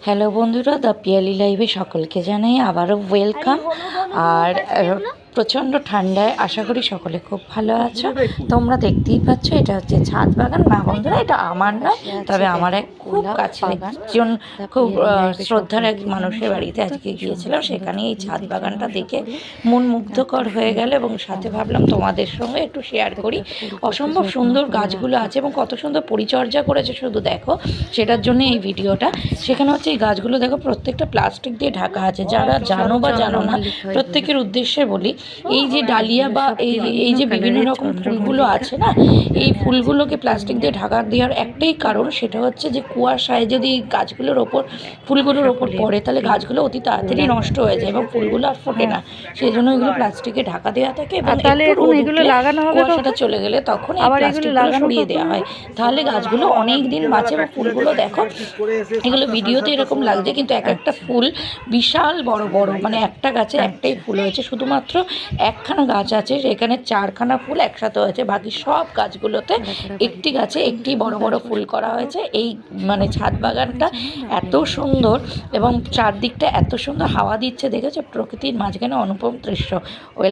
Hello বন্ধুরা, the Piyali লাইভে সকলকে জানাই আবারও ওয়েলকাম। আর প্রচণ্ড ঠান্ডায় আশা করি সকলে খুব ভালো আছো। তোমরা দেখতেই পাচ্ছ, এটা হচ্ছে ছাদ বাগান। না বন্ধুরা, এটা আমার নয়, তবে আমার এক খুব কাছের একজন খুব শ্রদ্ধার এক মানুষের বাড়িতে আজকে গিয়েছিলাম। সেখানে এই ছাদ বাগানটা দেখে মন মুগ্ধকর হয়ে গেল এবং সাথে ভাবলাম তোমাদের সঙ্গে একটু শেয়ার করি। অসম্ভব সুন্দর গাছগুলো আছে এবং কত সুন্দর পরিচর্যা করেছে শুধু দেখো, সেটার জন্য এই ভিডিওটা। সেখানে হচ্ছে এই গাছগুলো দেখো প্রত্যেকটা প্লাস্টিক দিয়ে ঢাকা আছে। যারা জানো বা জানো না, প্রত্যেকের উদ্দেশ্যে বলি, এই যে ডালিয়া বা এই যে বিভিন্ন রকম ফুলগুলো আছে না, এই ফুলগুলোকে প্লাস্টিক দিয়ে ঢাকা দেওয়ার একটাই কারণ, সেটা হচ্ছে যে কুয়াশায় যদি গাছগুলোর ওপর ফুলগুলোর ওপর পড়ে তাহলে গাছগুলো অতি তাড়াতাড়ি নষ্ট হয়ে যায় এবং ফুলগুলো আর ফোটে না। সেই জন্য এগুলো প্লাস্টিকে ঢাকা দেওয়া থাকে এবং এগুলো লাগানো হবে, কুয়াশাটা চলে গেলে তখন এই প্লাস্টিকগুলো সরিয়ে দেওয়া হয়। তাহলে গাছগুলো অনেক দিন বাঁচে। এবং ফুলগুলো দেখো, এগুলো ভিডিওতে এরকম লাগছে কিন্তু এক একটা ফুল বিশাল বড় বড়, মানে একটা গাছে একটাই ফুল হয়েছে, শুধুমাত্র একখানা গাছ আছে সেখানে 4খানা ফুল একসাথে হয়েছে। বাকি সব গাছগুলোতে একটি গাছে একটি বড় বড় ফুল করা হয়েছে। এই মানে ছাদ বাগানটা এত সুন্দর এবং চারদিকটা এত সুন্দর হাওয়া দিচ্ছে, দেখেছো? প্রকৃতির মাঝখানে অনুপম দৃশ্য।